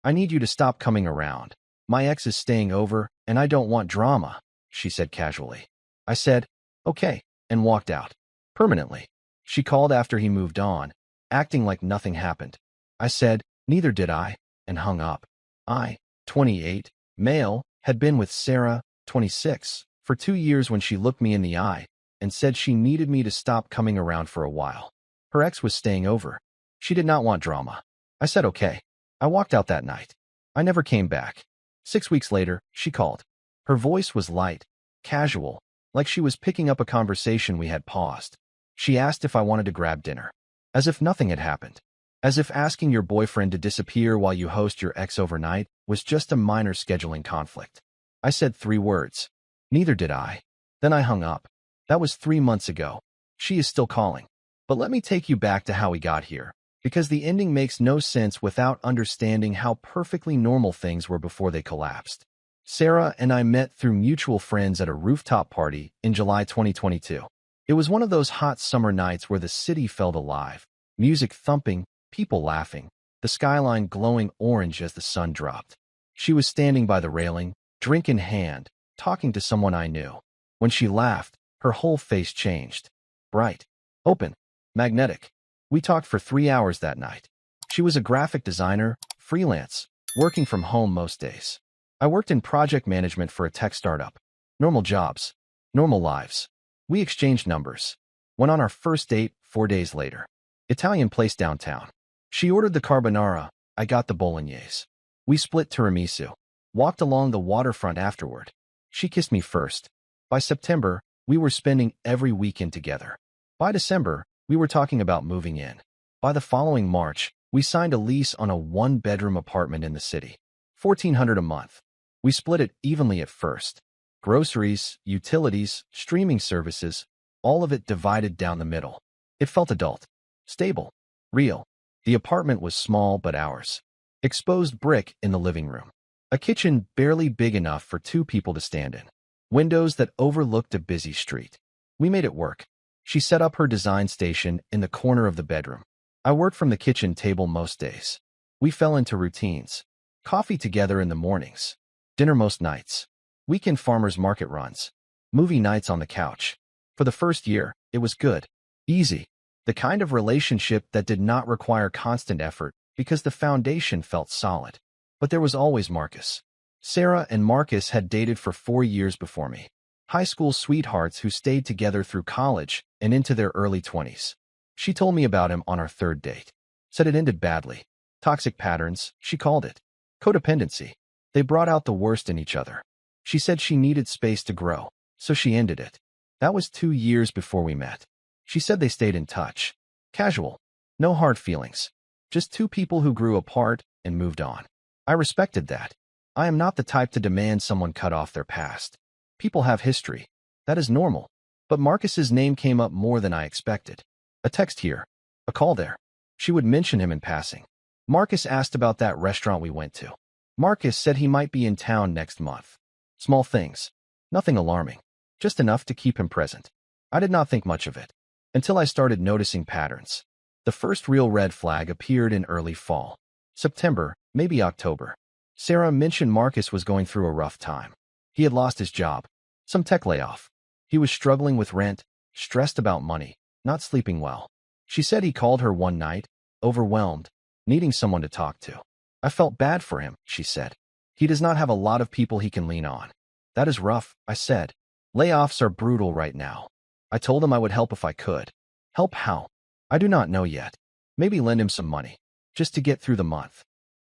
I need you to stop coming around. My ex is staying over, and I don't want drama, she said casually. I said, okay, and walked out. Permanently. She called after he moved on, acting like nothing happened. I said, neither did I, and hung up. I, 28, male, had been with Sarah, 26, for 2 years when she looked me in the eye and said she needed me to stop coming around for a while. Her ex was staying over. She did not want drama. I said okay. I walked out that night. I never came back. 6 weeks later, she called. Her voice was light, casual, like she was picking up a conversation we had paused. She asked if I wanted to grab dinner. As if nothing had happened. As if asking your boyfriend to disappear while you host your ex overnight was just a minor scheduling conflict. I said 3 words. Neither did I. Then I hung up. That was 3 months ago. She is still calling. But let me take you back to how we got here, because the ending makes no sense without understanding how perfectly normal things were before they collapsed. Sarah and I met through mutual friends at a rooftop party in July 2022. It was one of those hot summer nights where the city felt alive, music thumping, people laughing, the skyline glowing orange as the sun dropped. She was standing by the railing, drink in hand, talking to someone I knew. When she laughed, her whole face changed. Bright, open, magnetic. We talked for 3 hours that night. She was a graphic designer, freelance, working from home most days. I worked in project management for a tech startup. Normal jobs, normal lives. We exchanged numbers. Went on our first date 4 days later. Italian place downtown. She ordered the carbonara, I got the bolognese. We split tiramisu. Walked along the waterfront afterward. She kissed me first. By September, we were spending every weekend together. By December, we were talking about moving in. By the following March, we signed a lease on a 1-bedroom apartment in the city. $1,400 a month. We split it evenly at first. Groceries, utilities, streaming services, all of it divided down the middle. It felt adult, stable, real. The apartment was small but ours. Exposed brick in the living room. A kitchen barely big enough for 2 people to stand in. Windows that overlooked a busy street. We made it work. She set up her design station in the corner of the bedroom. I worked from the kitchen table most days. We fell into routines. Coffee together in the mornings. Dinner most nights. Weekend farmers market runs. Movie nights on the couch. For the first year, it was good. Easy. The kind of relationship that did not require constant effort because the foundation felt solid. But there was always Marcus. Sarah and Marcus had dated for 4 years before me. High school sweethearts who stayed together through college and into their early 20s. She told me about him on our 3rd date. Said it ended badly. Toxic patterns, she called it. Codependency. They brought out the worst in each other. She said she needed space to grow, so she ended it. That was 2 years before we met. She said they stayed in touch. Casual. No hard feelings. Just 2 people who grew apart and moved on. I respected that. I am not the type to demand someone cut off their past. People have history. That is normal. But Marcus's name came up more than I expected. A text here. A call there. She would mention him in passing. Marcus asked about that restaurant we went to. Marcus said he might be in town next month. Small things. Nothing alarming. Just enough to keep him present. I did not think much of it. Until I started noticing patterns. The first real red flag appeared in early fall. September, maybe October. Sarah mentioned Marcus was going through a rough time. He had lost his job. Some tech layoff. He was struggling with rent, stressed about money, not sleeping well. She said he called her one night, overwhelmed, needing someone to talk to. I felt bad for him, she said. He does not have a lot of people he can lean on. That is rough, I said. Layoffs are brutal right now. I told him I would help if I could. Help how? I do not know yet. Maybe lend him some money. Just to get through the month.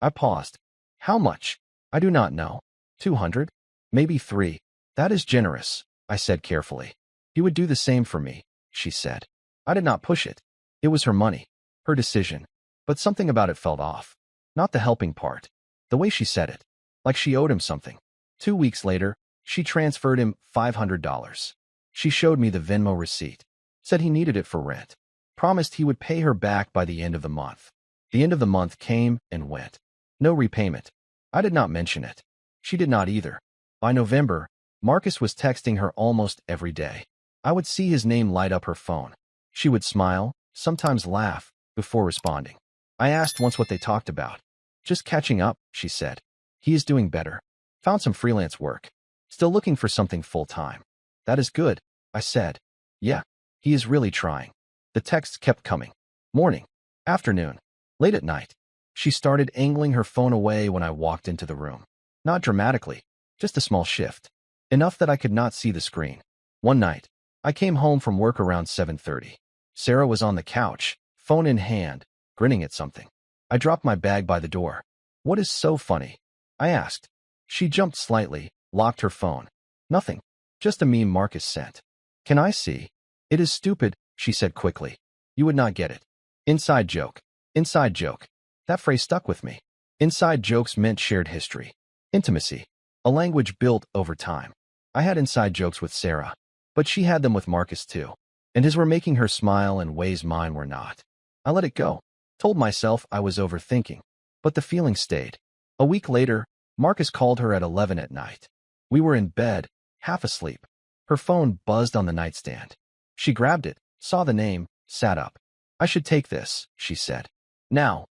I paused. How much? I do not know. 200? Maybe 3. That is generous, I said carefully. He would do the same for me, she said. I did not push it. It was her money. Her decision. But something about it felt off. Not the helping part. The way she said it. Like she owed him something. 2 weeks later, she transferred him $500. She showed me the Venmo receipt. Said he needed it for rent. Promised he would pay her back by the end of the month. The end of the month came and went. No repayment. I did not mention it. She did not either. By November, Marcus was texting her almost every day. I would see his name light up her phone. She would smile, sometimes laugh, before responding. I asked once what they talked about. Just catching up, she said. He is doing better. Found some freelance work. Still looking for something full-time. That is good, I said. Yeah, he is really trying. The texts kept coming. Morning, afternoon, late at night. She started angling her phone away when I walked into the room. Not dramatically, just a small shift. Enough that I could not see the screen. One night, I came home from work around 7:30. Sarah was on the couch, phone in hand, grinning at something. I dropped my bag by the door. What is so funny? I asked. She jumped slightly, locked her phone. Nothing. Just a meme Marcus sent. Can I see? It is stupid, she said quickly. You would not get it. Inside joke. Inside joke. That phrase stuck with me. Inside jokes meant shared history. Intimacy. A language built over time. I had inside jokes with Sarah, but she had them with Marcus too. And his were making her smile in ways mine were not. I let it go. Told myself I was overthinking. But the feeling stayed. A week later, Marcus called her at 11 at night. We were in bed, half asleep. Her phone buzzed on the nightstand. She grabbed it, saw the name, sat up. I should take this, she said. Now.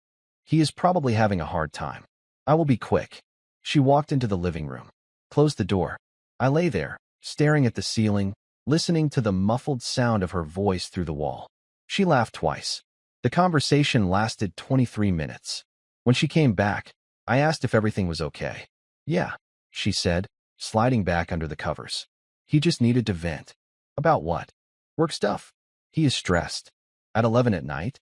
He is probably having a hard time. I will be quick. She walked into the living room. Closed the door. I lay there, staring at the ceiling, listening to the muffled sound of her voice through the wall. She laughed twice. The conversation lasted 23 minutes. When she came back, I asked if everything was okay. Yeah, she said, sliding back under the covers. He just needed to vent. About what? Work stuff. He is stressed. At 11 at night?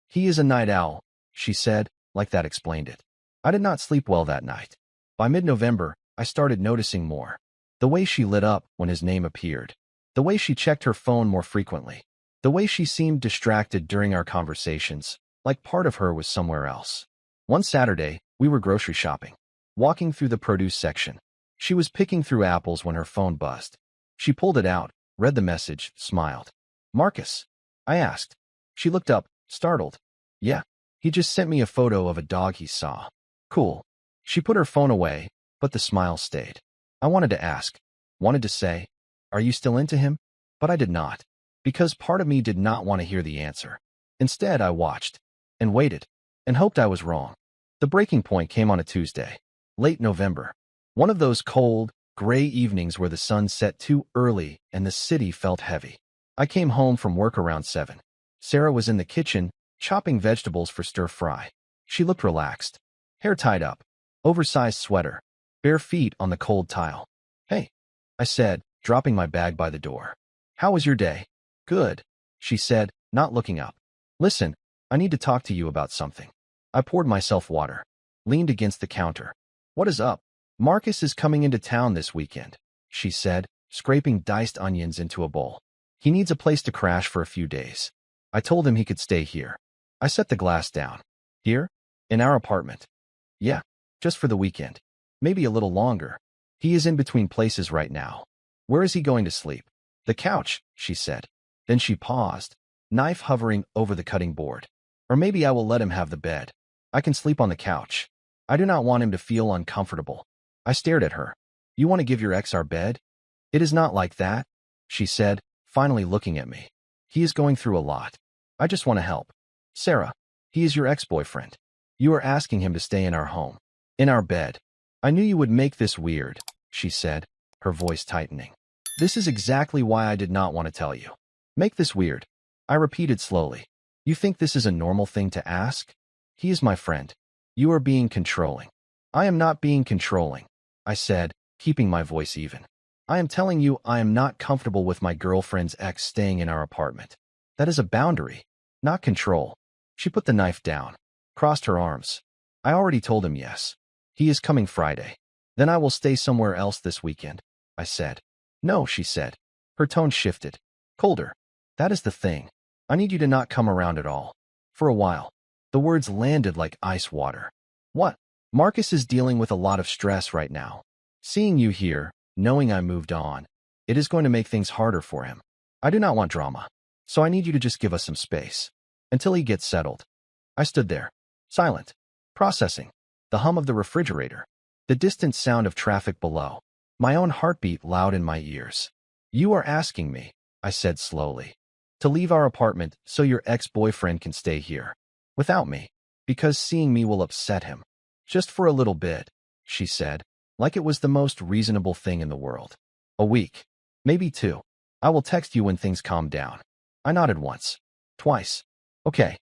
He is a night owl, she said, like that explained it. I did not sleep well that night. By mid-November, I started noticing more. The way she lit up when his name appeared. The way she checked her phone more frequently. The way she seemed distracted during our conversations, like part of her was somewhere else. One Saturday, we were grocery shopping. Walking through the produce section. She was picking through apples when her phone buzzed. She pulled it out, read the message, smiled. Marcus? I asked. She looked up, startled. Yeah, he just sent me a photo of a dog he saw. Cool. She put her phone away, but the smile stayed. I wanted to ask, wanted to say, are you still into him? But I did not, because part of me did not want to hear the answer. Instead, I watched, and waited, and hoped I was wrong. The breaking point came on a Tuesday, late November. One of those cold, gray evenings where the sun set too early and the city felt heavy. I came home from work around 7. Sarah was in the kitchen, chopping vegetables for stir-fry. She looked relaxed. Hair tied up, oversized sweater, bare feet on the cold tile. Hey, I said, dropping my bag by the door. How was your day? Good, she said, not looking up. Listen, I need to talk to you about something. I poured myself water, leaned against the counter. What is up? Marcus is coming into town this weekend, she said, scraping diced onions into a bowl. He needs a place to crash for a few days. I told him he could stay here. I set the glass down. Here? In our apartment. Yeah, just for the weekend. Maybe a little longer. He is in between places right now. Where is he going to sleep? The couch, she said. Then she paused, knife hovering over the cutting board. Or maybe I will let him have the bed. I can sleep on the couch. I do not want him to feel uncomfortable. I stared at her. You want to give your ex our bed? It is not like that, she said, finally looking at me. He is going through a lot. I just want to help. Sarah, he is your ex-boyfriend. You are asking him to stay in our home. In our bed. I knew you would make this weird, she said, her voice tightening. This is exactly why I did not want to tell you. Make this weird. I repeated slowly. You think this is a normal thing to ask? He is my friend. You are being controlling. I am not being controlling, I said, keeping my voice even. I am telling you I am not comfortable with my girlfriend's ex staying in our apartment. That is a boundary, not control. She put the knife down, crossed her arms. I already told him yes. He is coming Friday. Then I will stay somewhere else this weekend, I said. No, she said. Her tone shifted. Colder. That is the thing. I need you to not come around at all. For a while. The words landed like ice water. What? Marcus is dealing with a lot of stress right now. Seeing you here, knowing I moved on, it is going to make things harder for him. I do not want drama. So I need you to just give us some space. Until he gets settled. I stood there. Silent. Processing. The hum of the refrigerator. The distant sound of traffic below. My own heartbeat loud in my ears. You are asking me, I said slowly, to leave our apartment so your ex-boyfriend can stay here. Without me. Because seeing me will upset him. Just for a little bit, she said, like it was the most reasonable thing in the world. A week. Maybe 2. I will text you when things calm down. I nodded once. Twice. Okay.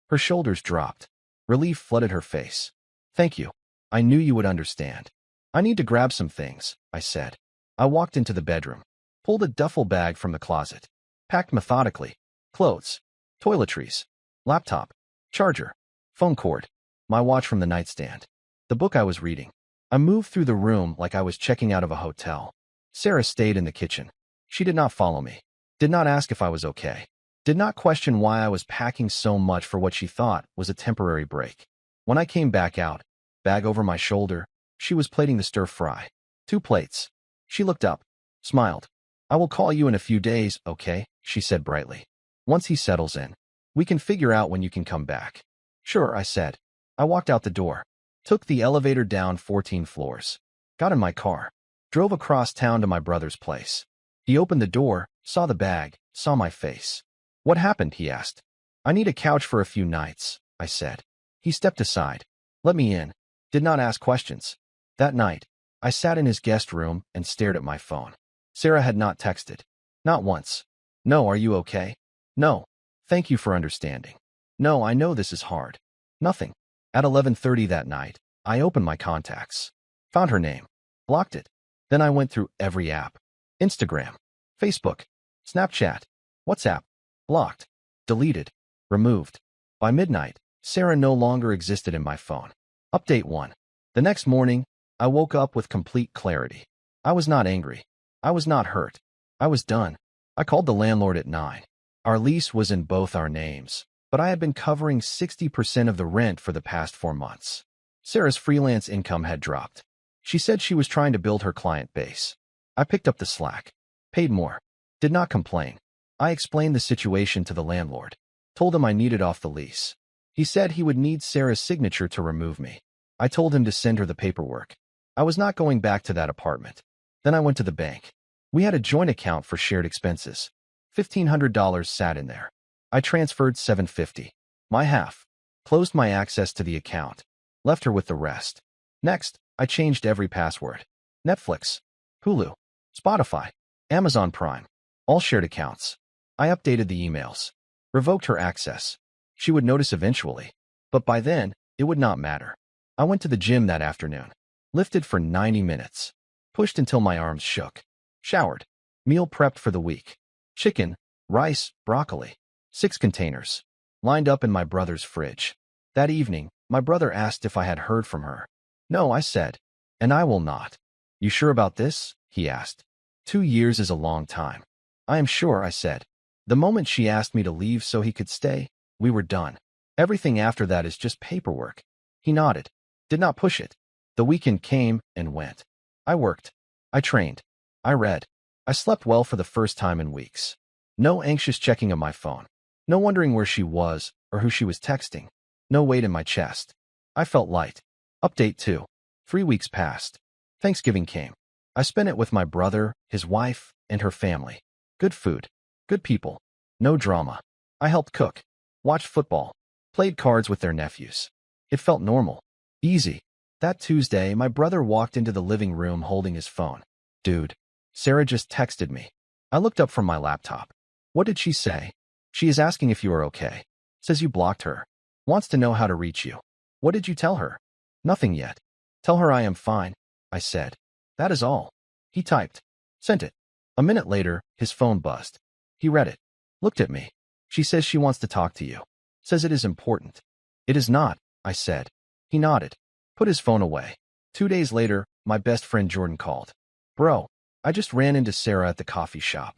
Her shoulders dropped. Relief flooded her face. Thank you. I knew you would understand. I need to grab some things, I said. I walked into the bedroom, pulled a duffel bag from the closet, packed methodically, clothes, toiletries, laptop, charger, phone cord, my watch from the nightstand, the book I was reading. I moved through the room like I was checking out of a hotel. Sarah stayed in the kitchen. She did not follow me, did not ask if I was okay, did not question why I was packing so much for what she thought was a temporary break. When I came back out, bag over my shoulder, she was plating the stir-fry. 2 plates. She looked up, smiled. I will call you in a few days, okay? She said brightly. Once he settles in, we can figure out when you can come back. Sure, I said. I walked out the door, took the elevator down 14 floors, got in my car, drove across town to my brother's place. He opened the door, saw the bag, saw my face. What happened? He asked. I need a couch for a few nights, I said. He stepped aside, let me in, did not ask questions. That night, I sat in his guest room and stared at my phone. Sarah had not texted. Not once. No, are you okay? No. Thank you for understanding. No, I know this is hard. Nothing. At 11:30 that night, I opened my contacts. Found her name. Blocked it. Then I went through every app. Instagram, Facebook, Snapchat, WhatsApp. Blocked. Deleted. Removed. By midnight, Sarah no longer existed in my phone. Update 1. The next morning, I woke up with complete clarity. I was not angry. I was not hurt. I was done. I called the landlord at 9. Our lease was in both our names, but I had been covering 60% of the rent for the past 4 months. Sarah's freelance income had dropped. She said she was trying to build her client base. I picked up the slack, paid more, did not complain. I explained the situation to the landlord, told him I needed off the lease. He said he would need Sarah's signature to remove me. I told him to send her the paperwork. I was not going back to that apartment. Then I went to the bank. We had a joint account for shared expenses. $1,500 sat in there. I transferred $750, my half, closed my access to the account, left her with the rest. Next, I changed every password. Netflix, Hulu, Spotify, Amazon Prime, all shared accounts. I updated the emails, revoked her access. She would notice eventually, but by then, it would not matter. I went to the gym that afternoon, lifted for 90 minutes, pushed until my arms shook, showered, meal prepped for the week. Chicken, rice, broccoli, 6 containers, lined up in my brother's fridge. That evening, my brother asked if I had heard from her. No, I said, and I will not. You sure about this? He asked. 2 years is a long time. I am sure, I said. The moment she asked me to leave so he could stay, we were done. Everything after that is just paperwork. He nodded, did not push it. The weekend came and went. I worked. I trained. I read. I slept well for the first time in weeks. No anxious checking of my phone. No wondering where she was or who she was texting. No weight in my chest. I felt light. Update 2. 3 weeks passed. Thanksgiving came. I spent it with my brother, his wife, and her family. Good food. Good people. No drama. I helped cook. Watched football. Played cards with their nephews. It felt normal. Easy. That Tuesday, my brother walked into the living room holding his phone. Dude, Sarah just texted me. I looked up from my laptop. What did she say? She is asking if you are okay. Says you blocked her. Wants to know how to reach you. What did you tell her? Nothing yet. Tell her I am fine, I said. That is all. He typed. Sent it. A minute later, his phone buzzed. He read it. Looked at me. She says she wants to talk to you. Says it is important. It is not, I said. He nodded. Put his phone away. 2 days later, my best friend Jordan called. Bro, I just ran into Sarah at the coffee shop.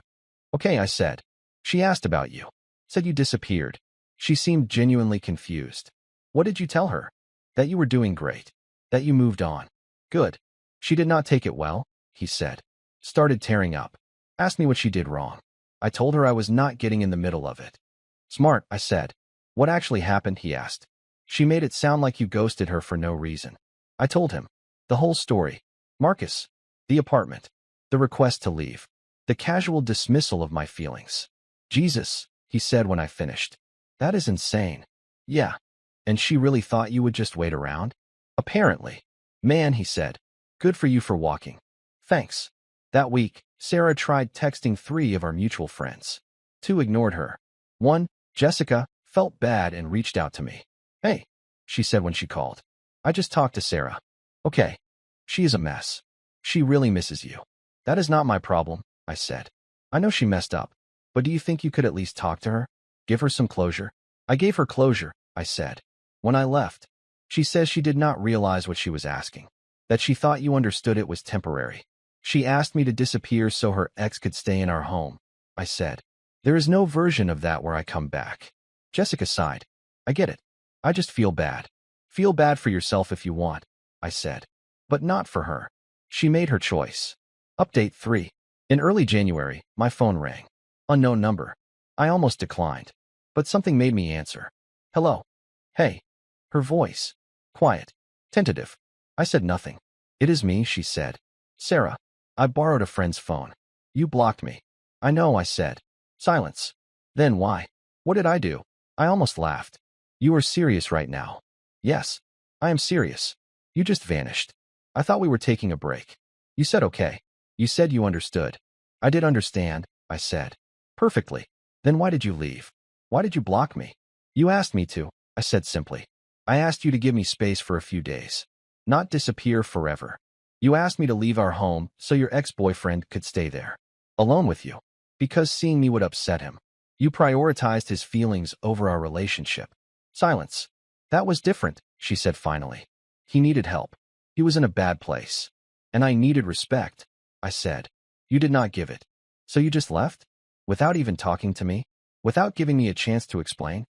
Okay, I said. She asked about you. Said you disappeared. She seemed genuinely confused. What did you tell her? That you were doing great. That you moved on. Good. She did not take it well, he said. Started tearing up. Asked me what she did wrong. I told her I was not getting in the middle of it. Smart, I said. What actually happened, he asked. She made it sound like you ghosted her for no reason. I told him. The whole story. Marcus. The apartment. The request to leave. The casual dismissal of my feelings. Jesus, he said when I finished. That is insane. Yeah. And she really thought you would just wait around? Apparently. Man, he said. Good for you for walking. Thanks. That week, Sarah tried texting 3 of our mutual friends. 2 ignored her. 1, Jessica, felt bad and reached out to me. Hey, she said when she called. I just talked to Sarah. Okay. She is a mess. She really misses you. That is not my problem, I said. I know she messed up, but do you think you could at least talk to her? Give her some closure? I gave her closure, I said. When I left, she says she did not realize what she was asking, that she thought you understood it was temporary. She asked me to disappear so her ex could stay in our home, I said. There is no version of that where I come back. Jessica sighed. I get it. I just feel bad. Feel bad for yourself if you want, I said. But not for her. She made her choice. Update 3. In early January, my phone rang. Unknown number. I almost declined. But something made me answer. Hello. Hey. Her voice. Quiet. Tentative. I said nothing. It is me, she said. Sarah. I borrowed a friend's phone. You blocked me. I know, I said. Silence. Then why? What did I do? I almost laughed. You are serious right now. Yes. I am serious. You just vanished. I thought we were taking a break. You said okay. You said you understood. I did understand, I said. Perfectly. Then why did you leave? Why did you block me? You asked me to, I said simply. I asked you to give me space for a few days. Not disappear forever. You asked me to leave our home so your ex-boyfriend could stay there. Alone with you. Because seeing me would upset him. You prioritized his feelings over our relationship. Silence. That was different, she said finally. He needed help. He was in a bad place. And I needed respect, I said. You did not give it. So you just left? Without even talking to me? Without giving me a chance to explain?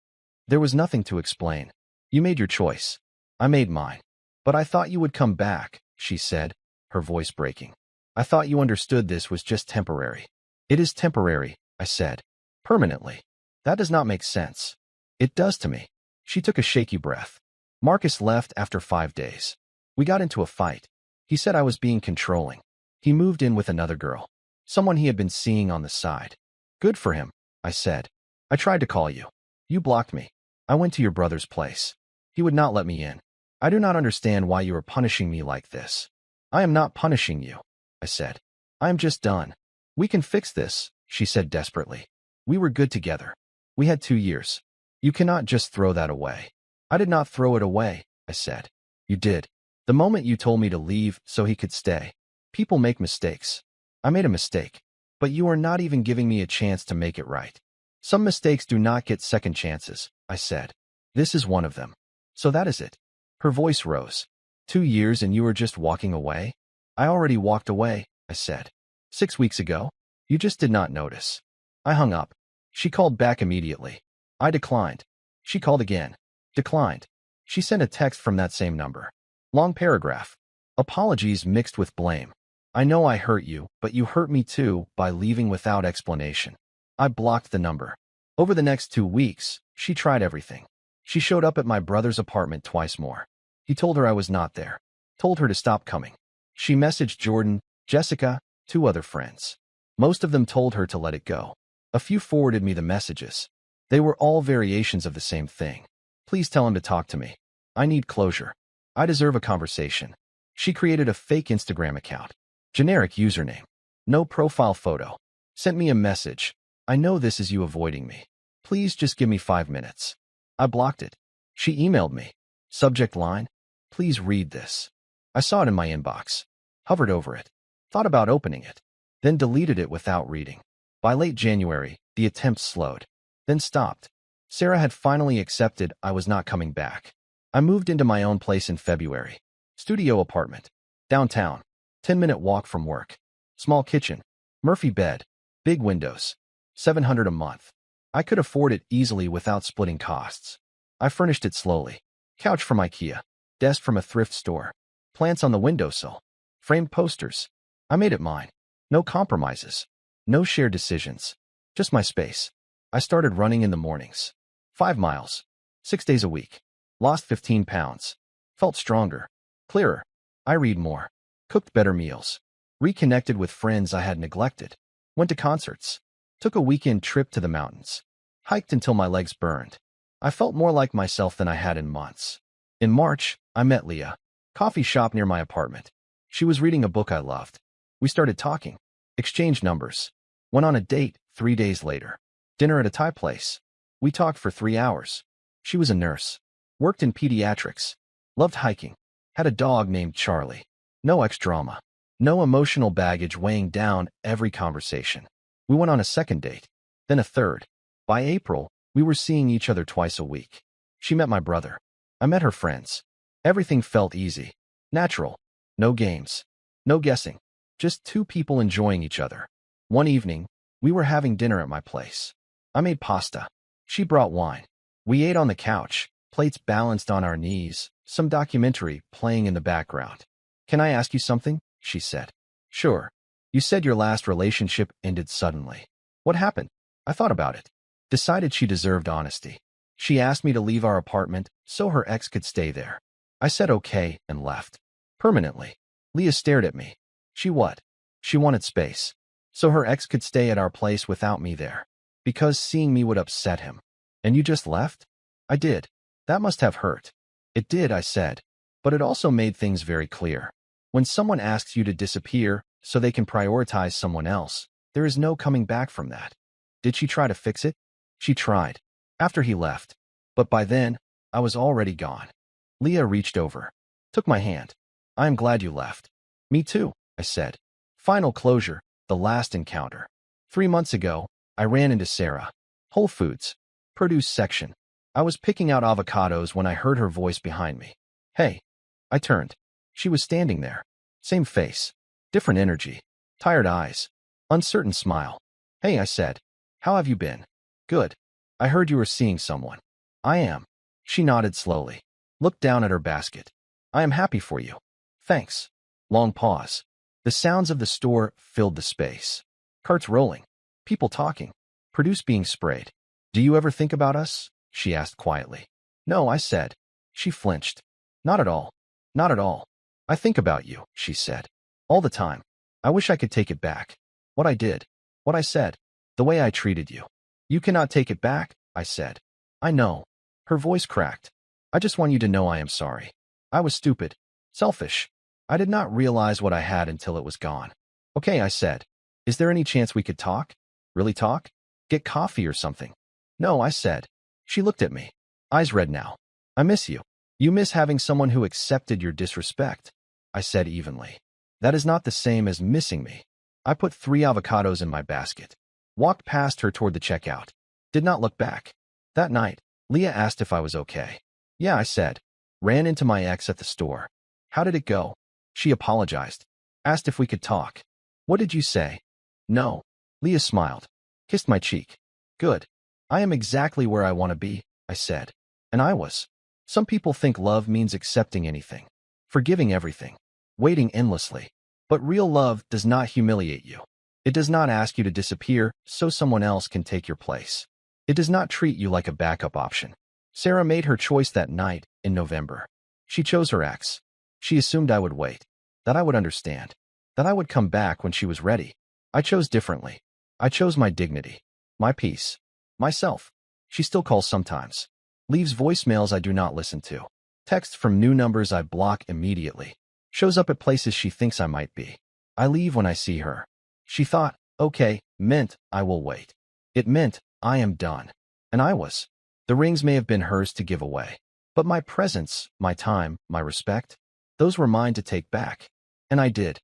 There was nothing to explain. You made your choice. I made mine. But I thought you would come back, she said, her voice breaking. I thought you understood this was just temporary. It is temporary, I said. Permanently. That does not make sense. It does to me. She took a shaky breath. Marcus left after 5 days. We got into a fight. He said I was being controlling. He moved in with another girl. Someone he had been seeing on the side. Good for him, I said. I tried to call you. You blocked me. I went to your brother's place. He would not let me in. I do not understand why you are punishing me like this. I am not punishing you, I said. I am just done. We can fix this, she said desperately. We were good together. We had 2 years. You cannot just throw that away. I did not throw it away, I said. You did. The moment you told me to leave so he could stay. People make mistakes. I made a mistake. But you are not even giving me a chance to make it right. Some mistakes do not get second chances, I said. This is one of them. So that is it. Her voice rose. 2 years and you were just walking away? I already walked away, I said. 6 weeks ago? You just did not notice. I hung up. She called back immediately. I declined. She called again. Declined. She sent a text from that same number. Long paragraph. Apologies mixed with blame. I know I hurt you, but you hurt me too by leaving without explanation. I blocked the number. Over the next 2 weeks, she tried everything. She showed up at my brother's apartment twice more. He told her I was not there. Told her to stop coming. She messaged Jordan, Jessica, 2 other friends. Most of them told her to let it go. A few forwarded me the messages. They were all variations of the same thing. Please tell him to talk to me. I need closure. I deserve a conversation. She created a fake Instagram account. Generic username. No profile photo. Sent me a message. I know this is you avoiding me. Please just give me 5 minutes. I blocked it. She emailed me. Subject line. Please read this. I saw it in my inbox. Hovered over it. Thought about opening it. Then deleted it without reading. By late January, the attempt slowed. Then stopped. Sarah had finally accepted I was not coming back. I moved into my own place in February. Studio apartment. Downtown. 10-minute walk from work. Small kitchen. Murphy bed. Big windows. $700 a month. I could afford it easily without splitting costs. I furnished it slowly. Couch from IKEA. Desk from a thrift store. Plants on the windowsill. Framed posters. I made it mine. No compromises. No shared decisions. Just my space. I started running in the mornings. 5 miles. 6 days a week. Lost 15 pounds. Felt stronger. Clearer. I read more. Cooked better meals. Reconnected with friends I had neglected. Went to concerts. Took a weekend trip to the mountains. Hiked until my legs burned. I felt more like myself than I had in months. In March, I met Leah. Coffee shop near my apartment. She was reading a book I loved. We started talking, exchanged numbers, went on a date 3 days later. Dinner at a Thai place. We talked for 3 hours. She was a nurse, worked in pediatrics, loved hiking, had a dog named Charlie. No ex-drama, no emotional baggage weighing down every conversation. We went on a second date, then a third. By April, we were seeing each other twice a week. She met my brother. I met her friends. Everything felt easy, natural. No games, no guessing. Just two people enjoying each other. One evening, we were having dinner at my place. I made pasta. She brought wine. We ate on the couch, plates balanced on our knees, some documentary playing in the background. Can I ask you something? She said. Sure. You said your last relationship ended suddenly. What happened? I thought about it. Decided she deserved honesty. She asked me to leave our apartment so her ex could stay there. I said okay and left. Permanently. Leah stared at me. She what? She wanted space. So her ex could stay at our place without me there. Because seeing me would upset him. And you just left? I did. That must have hurt. It did, I said. But it also made things very clear. When someone asks you to disappear so they can prioritize someone else, there is no coming back from that. Did she try to fix it? She tried. After he left. But by then, I was already gone. Leah reached over. Took my hand. I am glad you left. Me too, I said. Final closure, the last encounter. 3 months ago, I ran into Sarah. Whole Foods. Produce section. I was picking out avocados when I heard her voice behind me. Hey. I turned. She was standing there. Same face. Different energy. Tired eyes. Uncertain smile. Hey, I said. How have you been? Good. I heard you were seeing someone. I am. She nodded slowly. Looked down at her basket. I am happy for you. Thanks. Long pause. The sounds of the store filled the space. Carts rolling. People talking. Produce being sprayed. Do you ever think about us? She asked quietly. No, I said. She flinched. Not at all. Not at all. I think about you, she said. All the time. I wish I could take it back. What I did. What I said. The way I treated you. You cannot take it back, I said. I know. Her voice cracked. I just want you to know I am sorry. I was stupid. Selfish. I did not realize what I had until it was gone. Okay, I said. Is there any chance we could talk? Really talk? Get coffee or something? No, I said. She looked at me. Eyes red now. I miss you. You miss having someone who accepted your disrespect. I said evenly. That is not the same as missing me. I put 3 avocados in my basket. Walked past her toward the checkout. Did not look back. That night, Leah asked if I was okay. Yeah, I said. Ran into my ex at the store. How did it go? She apologized. Asked if we could talk. What did you say? No. Leah smiled. Kissed my cheek. Good. I am exactly where I want to be, I said. And I was. Some people think love means accepting anything. Forgiving everything. Waiting endlessly. But real love does not humiliate you. It does not ask you to disappear so someone else can take your place. It does not treat you like a backup option. Sarah made her choice that night in November. She chose her ex. She assumed I would wait, that I would understand, that I would come back when she was ready. I chose differently. I chose my dignity, my peace, myself. She still calls sometimes. Leaves voicemails I do not listen to. Texts from new numbers I block immediately. Shows up at places she thinks I might be. I leave when I see her. She thought, okay, meant I will wait. It meant I am done. And I was. The rings may have been hers to give away. But my presence, my time, my respect, those were mine to take back. And I did.